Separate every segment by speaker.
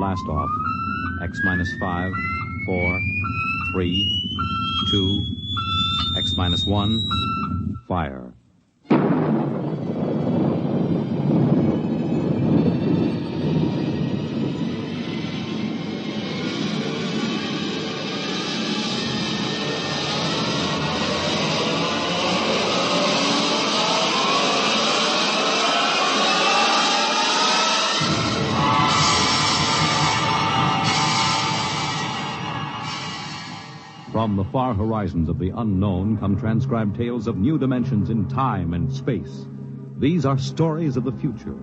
Speaker 1: blast off. X minus 5, 4, 3, 2, X minus 1, fire. From the far horizons of the unknown come transcribed tales of new dimensions in time and space. These are stories of the future,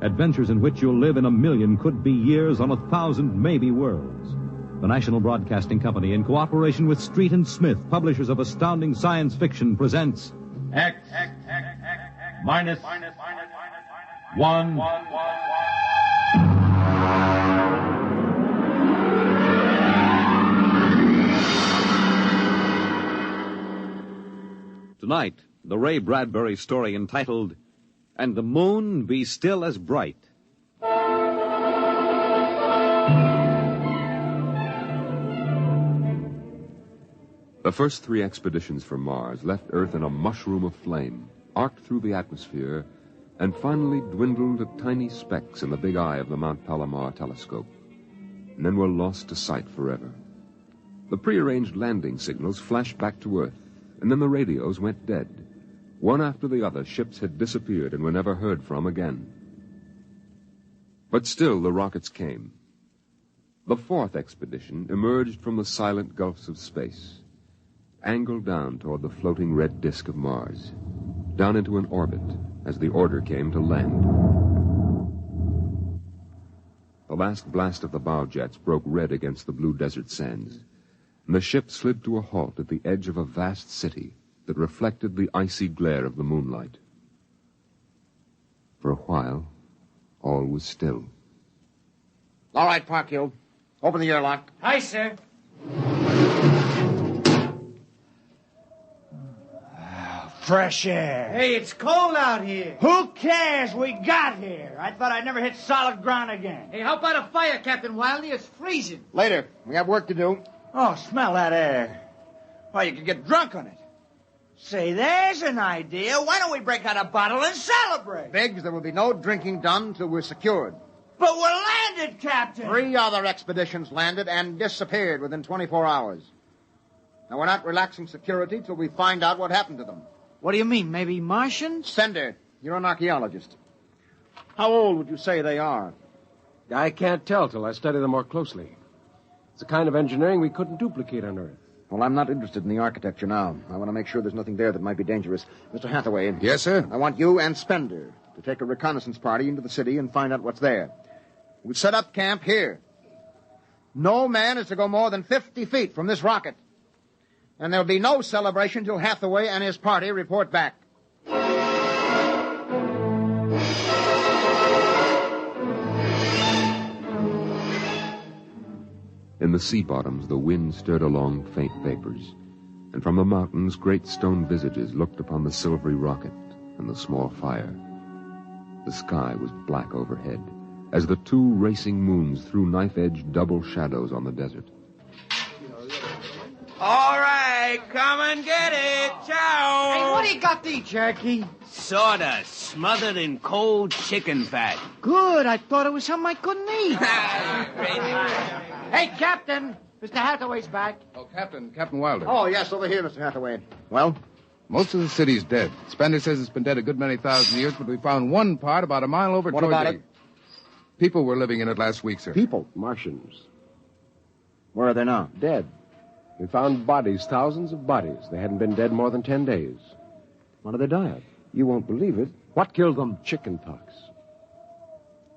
Speaker 1: adventures in which you'll live in a million could-be years on 1,000 maybe worlds. The National Broadcasting Company, in cooperation with Street and Smith, publishers of astounding science fiction, presents
Speaker 2: X minus 1.
Speaker 1: Tonight, the Ray Bradbury story entitled, And the Moon Be Still as Bright.
Speaker 3: The first 3 expeditions from Mars left Earth in a mushroom of flame, arced through the atmosphere, and finally dwindled to tiny specks in the big eye of the Mount Palomar telescope, and then were lost to sight forever. The prearranged landing signals flashed back to Earth, and then the radios went dead. One after the other, ships had disappeared and were never heard from again. But still the rockets came. The 4th expedition emerged from the silent gulfs of space, angled down toward the floating red disk of Mars, down into an orbit as the order came to land. The last blast of the bow jets broke red against the blue desert sands, and the ship slid to a halt at the edge of a vast city that reflected the icy glare of the moonlight. For a while, all was still.
Speaker 4: All right, Parkhill. Open the airlock.
Speaker 5: Aye, sir.
Speaker 6: Fresh air.
Speaker 5: Hey, it's cold out here.
Speaker 6: Who cares? We got here. I thought I'd never hit solid ground again.
Speaker 5: Hey, how about a fire, Captain Wiley? It's freezing.
Speaker 4: Later. We have work to do.
Speaker 6: Oh, smell that air. Why, you could get drunk on it. Say, there's an idea. Why don't we break out a bottle and celebrate?
Speaker 4: Biggs, there will be no drinking done till we're secured.
Speaker 6: But we're landed, Captain.
Speaker 4: 3 other expeditions landed and disappeared within 24 hours. Now, we're not relaxing security till we find out what happened to them.
Speaker 5: What do you mean, maybe Martians?
Speaker 4: Sender, you're an archaeologist. How old would you say they are?
Speaker 7: I can't tell till I study them more closely. It's a kind of engineering we couldn't duplicate on Earth.
Speaker 4: Well, I'm not interested in the architecture now. I want to make sure there's nothing there that might be dangerous. Mr. Hathaway.
Speaker 8: Yes, sir?
Speaker 4: I want you and Spender to take a reconnaissance party into the city and find out what's there. We'll set up camp here. No man is to go more than 50 feet from this rocket. And there'll be no celebration till Hathaway and his party report back.
Speaker 3: In the sea bottoms, the wind stirred along faint vapors, and from the mountains, great stone visages looked upon the silvery rocket and the small fire. The sky was black overhead, as the 2 racing moons threw knife-edged double shadows on the desert.
Speaker 9: All right, come and get it. Ciao.
Speaker 5: Hey, what do you got to eat, Jerky?
Speaker 9: Soda smothered in cold chicken fat.
Speaker 5: Good. I thought it was something I couldn't eat. Hey, Captain. Mr. Hathaway's back.
Speaker 8: Oh, Captain Wilder.
Speaker 4: Oh, yes, over here, Mr. Hathaway. Well?
Speaker 8: Most of the city's dead. Spender says it's been dead a good many thousand years, but we found one part about a mile over
Speaker 4: What
Speaker 8: toward
Speaker 4: about
Speaker 8: the...
Speaker 4: it?
Speaker 8: People were living in it last week, sir.
Speaker 4: People?
Speaker 7: Martians.
Speaker 4: Where are they now?
Speaker 7: Dead. We found bodies, thousands of bodies. They hadn't been dead more than 10 days.
Speaker 4: What did they die of?
Speaker 7: You won't believe it. What killed them? Chickenpox.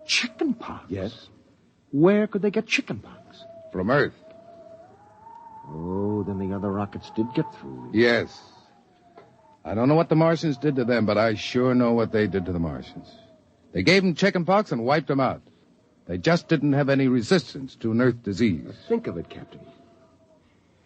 Speaker 4: Chickenpox?
Speaker 7: Yes. Where could they get chickenpox?
Speaker 8: From Earth.
Speaker 4: Oh, then the other rockets did get through.
Speaker 8: Yes. I don't know what the Martians did to them, but I sure know what they did to the Martians. They gave them chickenpox and wiped them out. They just didn't have any resistance to an Earth disease.
Speaker 7: Think of it, Captain.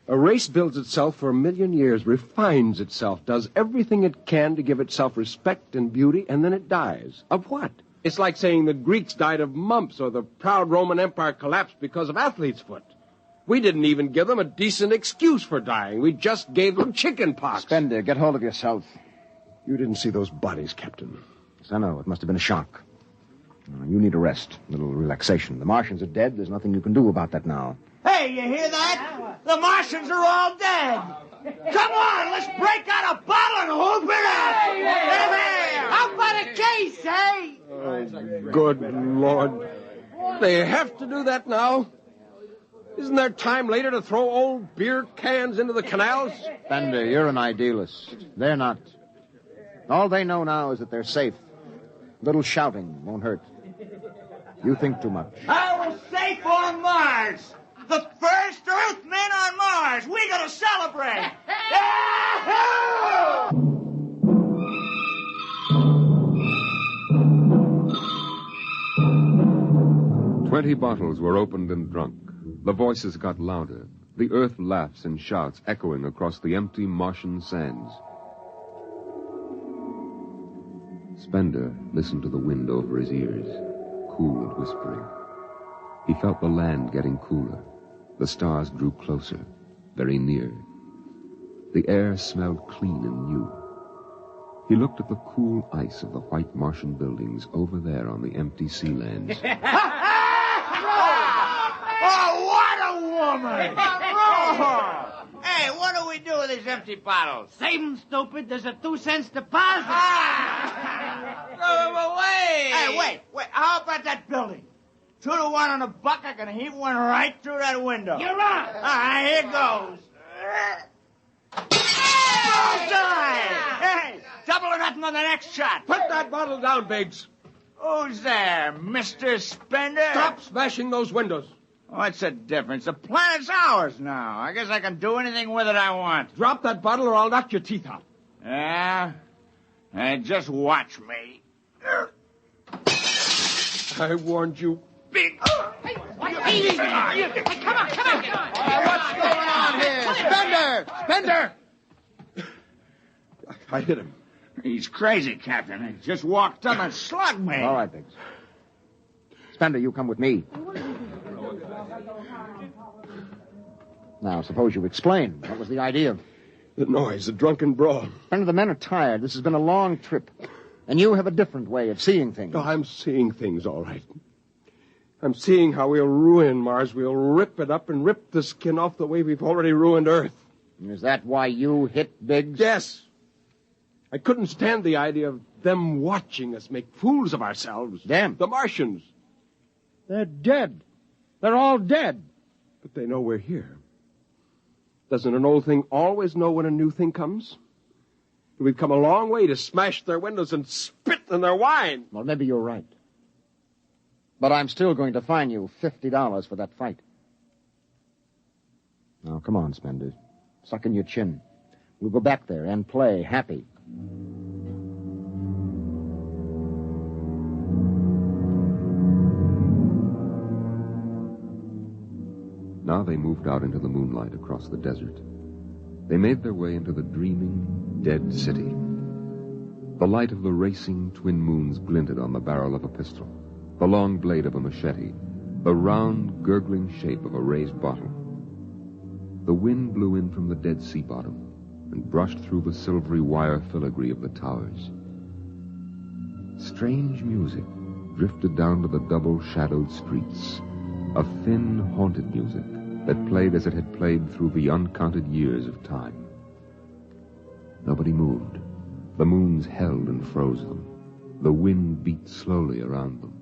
Speaker 7: A race builds itself for 1,000,000 years, refines itself, does everything it can to give itself respect and beauty, and then it dies. Of what? It's like saying the Greeks died of mumps or the proud Roman Empire collapsed because of athlete's foot. We didn't even give them a decent excuse for dying. We just gave them chicken pox.
Speaker 4: Spender, get hold of yourself.
Speaker 7: You didn't see those bodies, Captain.
Speaker 4: Yes, I know. It must have been a shock. You need a rest, a little relaxation. The Martians are dead. There's nothing you can do about that now.
Speaker 6: Hey, you hear that? The Martians are all dead. Come on, let's break out a bottle and hoop it up.
Speaker 5: How about a case, eh?
Speaker 7: Oh, good Lord. They have to do that now? Isn't there time later to throw old beer cans into the canals?
Speaker 4: Spender, you're an idealist. They're not. All they know now is that they're safe. A little shouting won't hurt. You think too much.
Speaker 6: I was safe on Mars. The first Earthmen on Mars. We're going to celebrate. Yahoo!
Speaker 3: 20 bottles were opened and drunk. The voices got louder. The earth laughs and shouts echoing across the empty Martian sands. Spender listened to the wind over his ears, cool and whispering. He felt the land getting cooler. The stars drew closer, very near. The air smelled clean and new. He looked at the cool ice of the white Martian buildings over there on the empty sea lands.
Speaker 6: Oh, what a woman! Oh. Hey, what do we do with these empty bottles?
Speaker 5: Save 'em, stupid. There's a 2-cent deposit.
Speaker 6: Throw them away! Hey, wait. How about that building? 2 to 1 on a buck. I can heave one right through that window.
Speaker 5: You're on.
Speaker 6: All right, here goes. Bullseye! Hey, double or nothing on the next shot.
Speaker 7: Put that bottle down, Biggs.
Speaker 6: Who's there, Mr. Spender?
Speaker 7: Stop smashing those windows.
Speaker 6: What's the difference? The planet's ours now. I guess I can do anything with it I want.
Speaker 7: Drop that bottle or I'll knock your teeth out.
Speaker 6: Yeah? Just watch me.
Speaker 7: I warned you, Big.
Speaker 5: Hey, come on.
Speaker 4: What's going on here? Spender!
Speaker 7: I hit him.
Speaker 6: He's crazy, Captain. He just walked up and slugged me.
Speaker 4: All right, Biggs. Spender, you come with me. Now, suppose you explain. What was the idea?
Speaker 7: The noise, the drunken brawl.
Speaker 4: Spender, the men are tired. This has been a long trip. And you have a different way of seeing things.
Speaker 7: No, I'm seeing things all right. I'm seeing how we'll ruin Mars. We'll rip it up and rip the skin off the way we've already ruined Earth.
Speaker 4: Is that why you hit Biggs?
Speaker 7: Yes. I couldn't stand the idea of them watching us make fools of ourselves.
Speaker 4: Them?
Speaker 7: The Martians.
Speaker 4: They're dead. They're all dead.
Speaker 7: But they know we're here. Doesn't an old thing always know when a new thing comes? We've come a long way to smash their windows and spit in their wine.
Speaker 4: Well, maybe you're right. But I'm still going to fine you $50 for that fight. Now, come on, Spender. Suck in your chin. We'll go back there and play happy.
Speaker 3: Now they moved out into the moonlight across the desert. They made their way into the dreaming, dead city. The light of the racing twin moons glinted on the barrel of a pistol, the long blade of a machete, the round, gurgling shape of a raised bottle. The wind blew in from the dead sea bottom and brushed through the silvery wire filigree of the towers. Strange music drifted down to the double-shadowed streets, a thin, haunted music that played as it had played through the uncounted years of time. Nobody moved. The moons held and froze them. The wind beat slowly around them.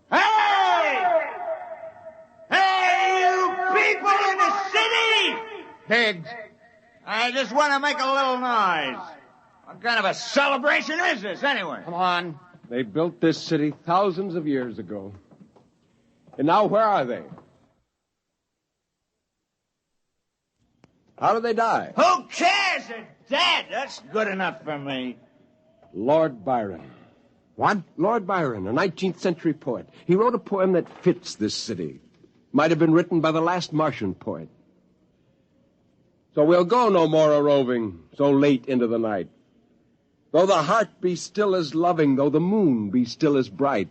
Speaker 6: Hey! Hey, you people in the city!
Speaker 4: Biggs!
Speaker 6: I just want to make a little noise. What kind of a celebration is this, anyway?
Speaker 4: Come on.
Speaker 7: They built this city thousands of years ago. And now where are they? How did they die?
Speaker 6: Who cares? They're dead. That's good enough for me.
Speaker 7: Lord Byron.
Speaker 4: What?
Speaker 7: Lord Byron, a 19th century poet. He wrote a poem that fits this city. Might have been written by the last Martian poet. So we'll go no more a-roving so late into the night. Though the heart be still as loving, though the moon be still as bright.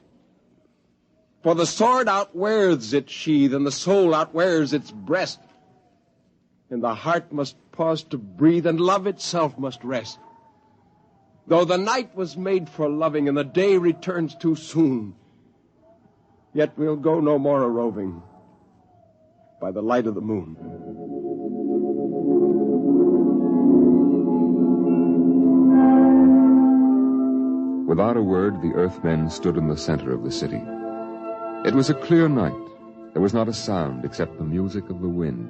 Speaker 7: For the sword outwears its sheath, and the soul outwears its breast. And the heart must pause to breathe, and love itself must rest. Though the night was made for loving, and the day returns too soon, yet we'll go no more a-roving by the light of the moon.
Speaker 3: Without a word, the Earthmen stood in the center of the city. It was a clear night. There was not a sound except the music of the wind.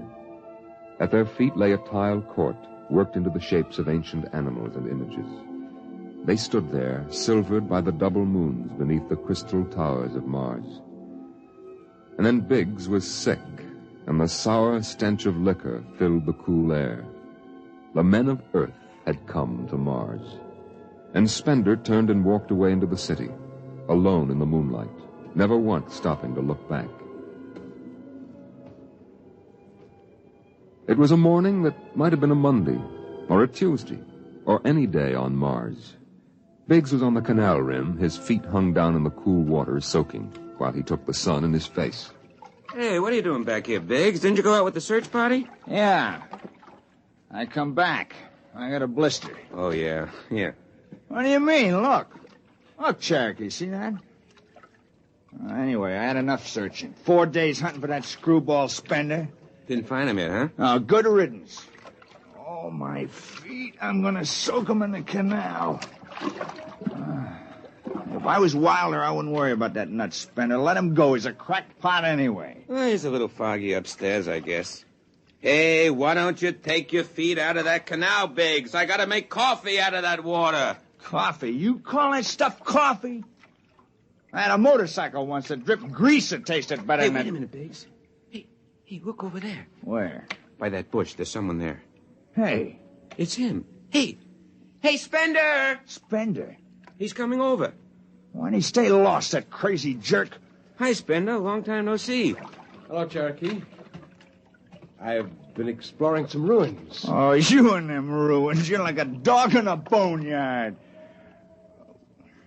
Speaker 3: At their feet lay a tile court, worked into the shapes of ancient animals and images. They stood there, silvered by the double moons beneath the crystal towers of Mars. And then Biggs was sick, and the sour stench of liquor filled the cool air. The men of Earth had come to Mars. And Spender turned and walked away into the city, alone in the moonlight, never once stopping to look back. It was a morning that might have been a Monday, or a Tuesday, or any day on Mars. Biggs was on the canal rim, his feet hung down in the cool water, soaking, while he took the sun in his face.
Speaker 9: Hey, what are you doing back here, Biggs? Didn't you go out with the search party?
Speaker 6: Yeah. I come back. I got a blister.
Speaker 9: Oh, yeah. Here.
Speaker 6: What do you mean? Look. Look, Cherokee, see that? Anyway, I had enough searching. 4 days hunting for that screwball Spender.
Speaker 9: Didn't find him yet, huh?
Speaker 6: Oh, good riddance. Oh, my feet. I'm going to soak them in the canal. If I was Wilder, I wouldn't worry about that nut Spender. Let him go. He's a crackpot anyway.
Speaker 9: Well, he's a little foggy upstairs, I guess. Hey, why don't you take your feet out of that canal, Biggs? I gotta make coffee out of that water.
Speaker 6: Coffee? You call that stuff coffee? I had a motorcycle once that dripped grease that tasted better
Speaker 9: Hey,
Speaker 6: than...
Speaker 9: wait a minute, Biggs. Hey, look over there.
Speaker 6: Where?
Speaker 9: By that bush. There's someone there.
Speaker 6: Hey.
Speaker 9: It's him. Hey, Spender!
Speaker 6: Spender?
Speaker 9: He's coming over.
Speaker 6: Why'd he stay lost, that crazy jerk?
Speaker 9: Hi, Spender. Long time no see.
Speaker 7: Hello, Cherokee. I've been exploring some ruins.
Speaker 6: Oh, you and them ruins. You're like a dog in a boneyard.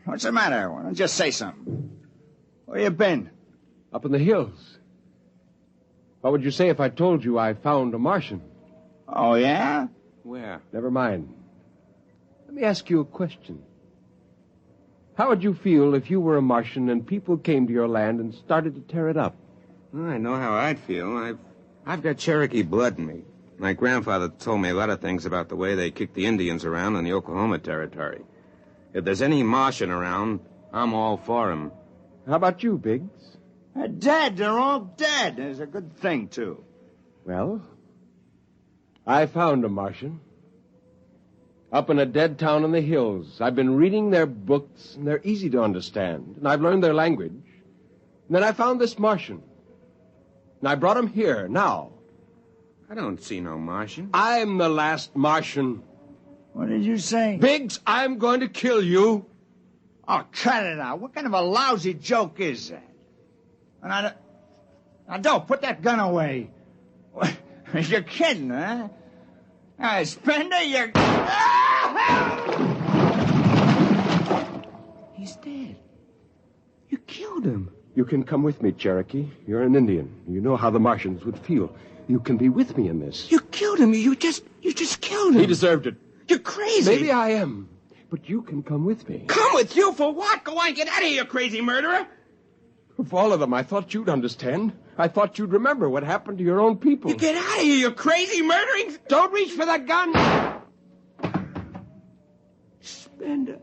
Speaker 6: What's the matter? Why don't you just say something? Where you been?
Speaker 7: Up in the hills. What would you say if I told you I found a Martian?
Speaker 6: Oh, yeah?
Speaker 9: Where?
Speaker 7: Never mind. Let me ask you a question. How would you feel if you were a Martian and people came to your land and started to tear it up?
Speaker 9: Well, I know how I'd feel. I've got Cherokee blood in me. My grandfather told me a lot of things about the way they kicked the Indians around in the Oklahoma Territory. If there's any Martian around, I'm all for him.
Speaker 7: How about you, Biggs?
Speaker 6: They're dead. They're all dead. It's a good thing, too.
Speaker 7: Well, I found a Martian. Up in a dead town in the hills. I've been reading their books, and they're easy to understand. And I've learned their language. And then I found this Martian. And I brought him here, now.
Speaker 9: I don't see no Martian.
Speaker 7: I'm the last Martian.
Speaker 6: What did you say?
Speaker 7: Biggs, I'm going to kill you.
Speaker 6: Oh, cut it out. What kind of a lousy joke is that? And now, don't put that gun away. You're kidding, huh? Spender, you're...
Speaker 9: He's dead. You killed him.
Speaker 7: You can come with me, Cherokee. You're an Indian. You know how the Martians would feel. You can be with me in this.
Speaker 9: You killed him. You just killed him.
Speaker 7: He deserved it.
Speaker 9: You're crazy.
Speaker 7: Maybe I am. But you can come with me.
Speaker 9: Come with you for what? Go on, get out of here, you crazy murderer.
Speaker 7: Of all of them, I thought you'd understand. I thought you'd remember what happened to your own people.
Speaker 9: You get out of here, you crazy murdering...
Speaker 7: Don't reach for that gun.
Speaker 9: Spender.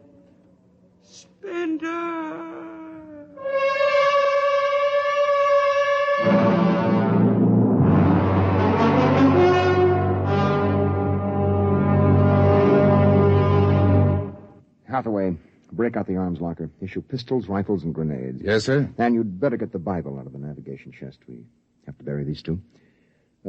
Speaker 4: Hathaway, break out the arms locker. Issue pistols, rifles, and grenades.
Speaker 8: Yes, sir?
Speaker 4: And you'd better get the Bible out of the navigation chest. We have to bury these two.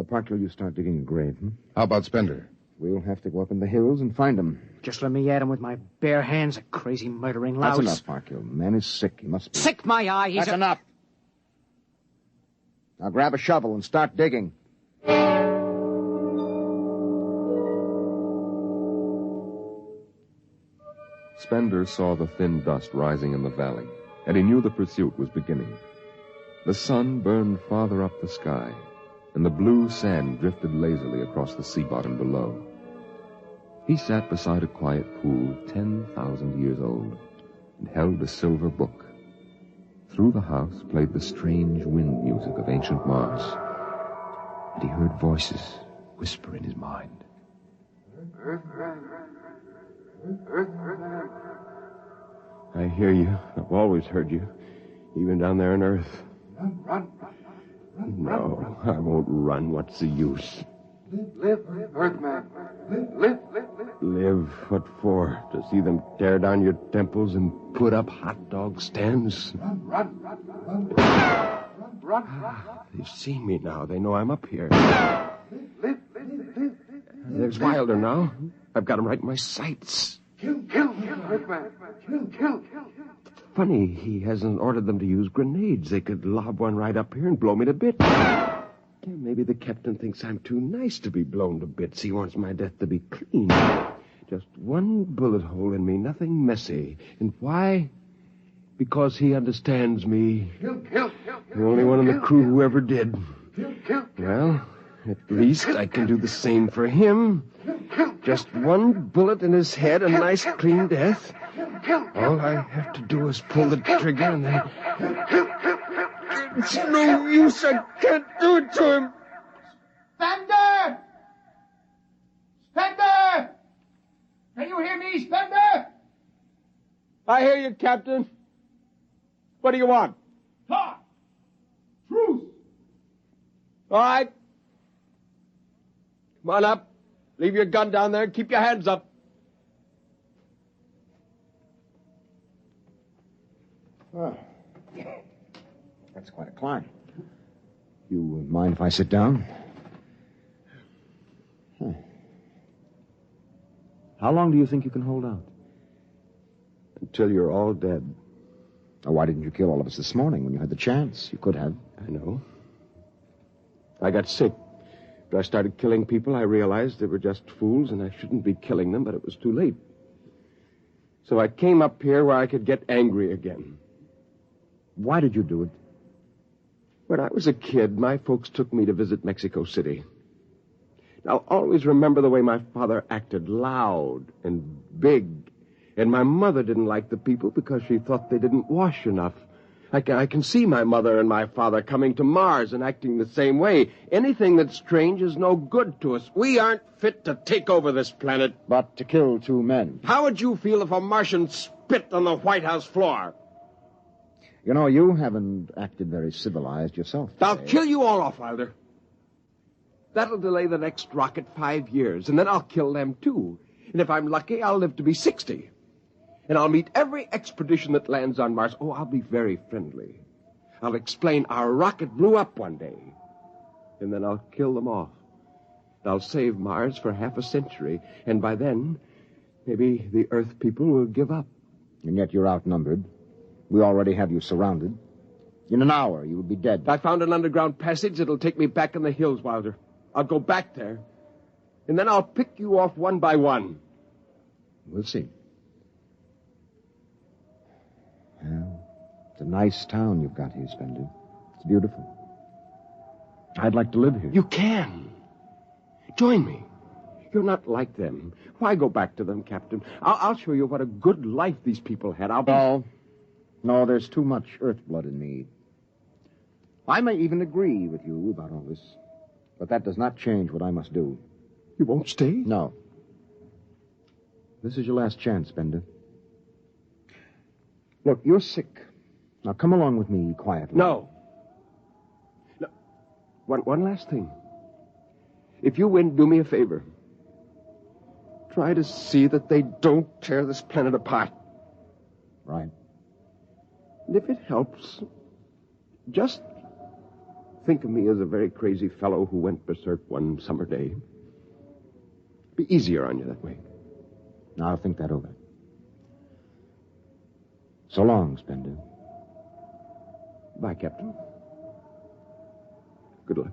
Speaker 4: Parker, you start digging a grave,
Speaker 8: How about Spender?
Speaker 4: We'll have to go up in the hills and find him.
Speaker 10: Just let me at him with my bare hands, a crazy murdering louse.
Speaker 4: That's enough, Parker. The man is sick. He must be...
Speaker 10: Sick, my eye.
Speaker 4: That's enough. Now grab a shovel and start digging.
Speaker 3: Spender saw the thin dust rising in the valley, and he knew the pursuit was beginning. The sun burned farther up the sky, and the blue sand drifted lazily across the sea bottom below. He sat beside a quiet pool 10,000 years old and held a silver book. Through the house played the strange wind music of ancient Mars, and he heard voices whisper in his mind.
Speaker 7: I hear you. I've always heard you, even down there on Earth.
Speaker 11: Run.
Speaker 7: No, I won't run. What's the use?
Speaker 11: Live, Earthman. Live.
Speaker 7: Live? What for? To see them tear down your temples and put up hot dog stands?
Speaker 11: Run.
Speaker 7: They've seen me now. They know I'm up here.
Speaker 11: Live.
Speaker 7: There's Wilder now. I've got him right in my sights.
Speaker 11: Kill, Earthman. Kill.
Speaker 7: Funny, he hasn't ordered them to use grenades. They could lob one right up here and blow me to bits. Yeah, maybe the captain thinks I'm too nice to be blown to bits. He wants my death to be clean. Just one bullet hole in me, nothing messy. And why? Because he understands me.
Speaker 11: Kill.
Speaker 7: The only one in the crew who ever did.
Speaker 11: Kill.
Speaker 7: Well, at least I can do the same for him. Just one bullet in his head, a nice clean death. All I have to do is pull the trigger and then... It's no use. I can't do it to him.
Speaker 5: Spender! Can you hear me, Spender?
Speaker 7: I hear you, Captain. What do you want?
Speaker 5: Talk! Truce!
Speaker 7: All right. Come on up. Leave your gun down there and keep your hands up.
Speaker 4: Oh. That's quite a climb. You mind if I sit down? How long do you think you can hold out?
Speaker 7: Until you're all dead.
Speaker 4: Oh, why didn't you kill all of us this morning when you had the chance? You could have.
Speaker 7: I know. I got sick. After I started killing people, I realized they were just fools and I shouldn't be killing them, but it was too late. So I came up here where I could get angry again.
Speaker 4: Why did you do it?
Speaker 7: When I was a kid, my folks took me to visit Mexico City. I'll always remember the way my father acted, loud and big. And my mother didn't like the people because she thought they didn't wash enough. I can see my mother and my father coming to Mars and acting the same way. Anything that's strange is no good to us. We aren't fit to take over this planet.
Speaker 4: But to kill two men.
Speaker 7: How would you feel if a Martian spit on the White House floor?
Speaker 4: You know, you haven't acted very civilized yourself.
Speaker 7: I'll kill you all off, Wilder. That'll delay the next rocket 5 years, and then I'll kill them, too. And if I'm lucky, I'll live to be 60. And I'll meet every expedition that lands on Mars. Oh, I'll be very friendly. I'll explain our rocket blew up one day. And then I'll kill them off. I'll save Mars for half a century. And by then, maybe the Earth people will give up.
Speaker 4: And yet you're outnumbered. We already have you surrounded. In an hour, you will be dead.
Speaker 7: I found an underground passage that'll take me back in the hills, Wilder. I'll go back there. And then I'll pick you off one by one.
Speaker 4: We'll see. Well, it's a nice town you've got here, Spender. It's beautiful. I'd like to live here.
Speaker 7: You can. Join me. You're not like them. Why go back to them, Captain? I'll show you what a good life these people had.
Speaker 4: No, there's too much earth blood in me. I may even agree with you about all this, but that does not change what I must do.
Speaker 7: You won't stay?
Speaker 4: No. This is your last chance, Spender. Look, you're sick. Now come along with me quietly.
Speaker 7: No. One last thing. If you win, do me a favor. Try to see that they don't tear this planet apart.
Speaker 4: Right.
Speaker 7: And if it helps, just think of me as a very crazy fellow who went berserk one summer day. Be easier on you that way.
Speaker 4: Now I'll think that over. So long, Spender.
Speaker 7: Bye, Captain. Good luck.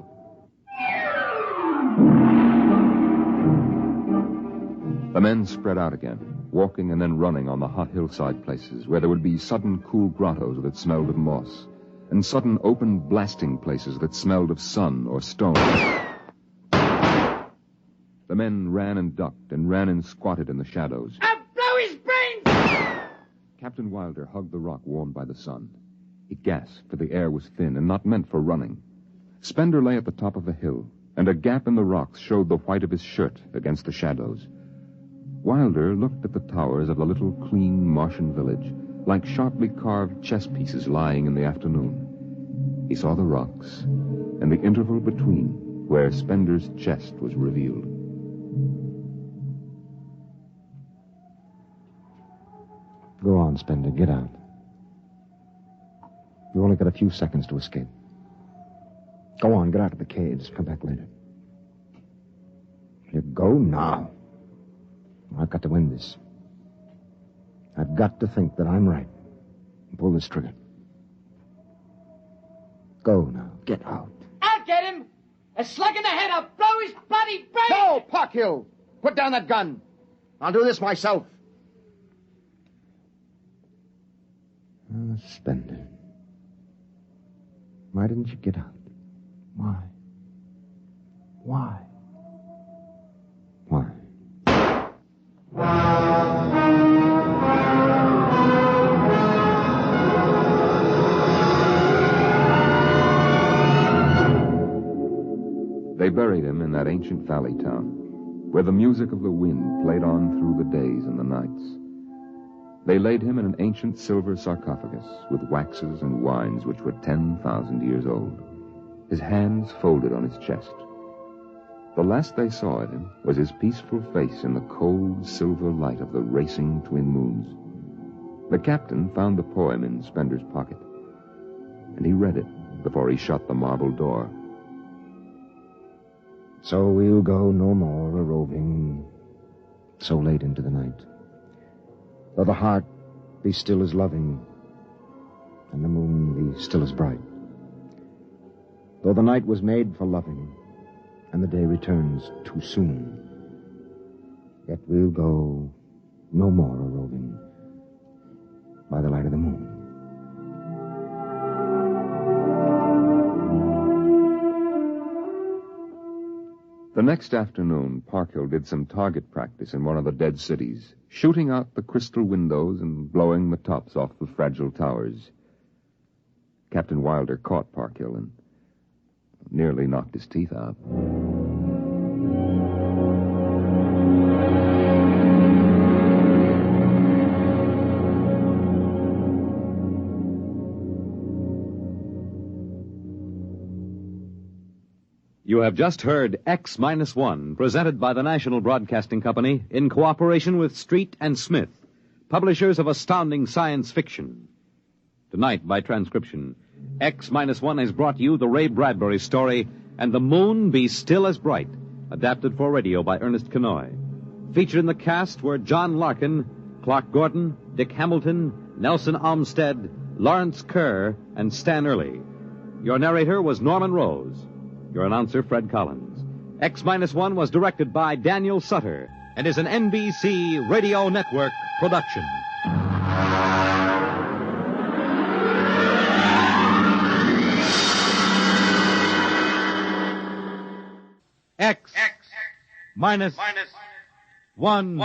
Speaker 3: The men spread out again, walking and then running on the hot hillside places where there would be sudden cool grottos that smelled of moss, and sudden open blasting places that smelled of sun or stone. The men ran and ducked and ran and squatted in the shadows.
Speaker 5: I'll blow his brains!
Speaker 3: Captain Wilder hugged the rock warmed by the sun. He gasped, for the air was thin and not meant for running. Spender lay at the top of the hill, and a gap in the rocks showed the white of his shirt against the shadows. Wilder looked at the towers of the little, clean Martian village, like sharply carved chess pieces lying in the afternoon. He saw the rocks, and the interval between, where Spender's chest was revealed.
Speaker 12: Go on, Spender. Get out. You've only got a few seconds to escape. Go on, get out of the caves. Come back later. You go now. I've got to win this. I've got to think that I'm right and pull this trigger. Go now. Get out.
Speaker 5: I'll get him! A slug in the head, I'll blow his bloody brains!
Speaker 4: No, Parkhill! Put down that gun. I'll do this myself.
Speaker 12: Spender. Why didn't you get out? Why? Why? Why?
Speaker 3: They buried him in that ancient valley town, where the music of the wind played on through the days and the nights. They laid him in an ancient silver sarcophagus with waxes and wines which were 10,000 years old, his hands folded on his chest. The last they saw of him was his peaceful face in the cold silver light of the racing twin moons. The captain found the poem in Spender's pocket, and he read it before he shut the marble door.
Speaker 12: So we'll go no more a-roving so late into the night. Though the heart be still as loving, and the moon be still as bright. Though the night was made for loving, and the day returns too soon, yet we'll go no more a-roving by the light of the moon.
Speaker 3: The next afternoon, Parkhill did some target practice in one of the dead cities, shooting out the crystal windows and blowing the tops off the fragile towers. Captain Wilder caught Parkhill and nearly knocked his teeth out.
Speaker 1: You have just heard X-1, presented by the National Broadcasting Company in cooperation with Street and Smith, publishers of astounding science fiction. Tonight, by transcription, X-1 has brought you the Ray Bradbury story, And the Moon Be Still as Bright, adapted for radio by Ernest Kenoy. Featured in the cast were John Larkin, Clark Gordon, Dick Hamilton, Nelson Olmsted, Lawrence Kerr, and Stan Early. Your narrator was Norman Rose. Your announcer, Fred Collins. X-1 was directed by Daniel Sutter and is an NBC Radio Network production. X minus 1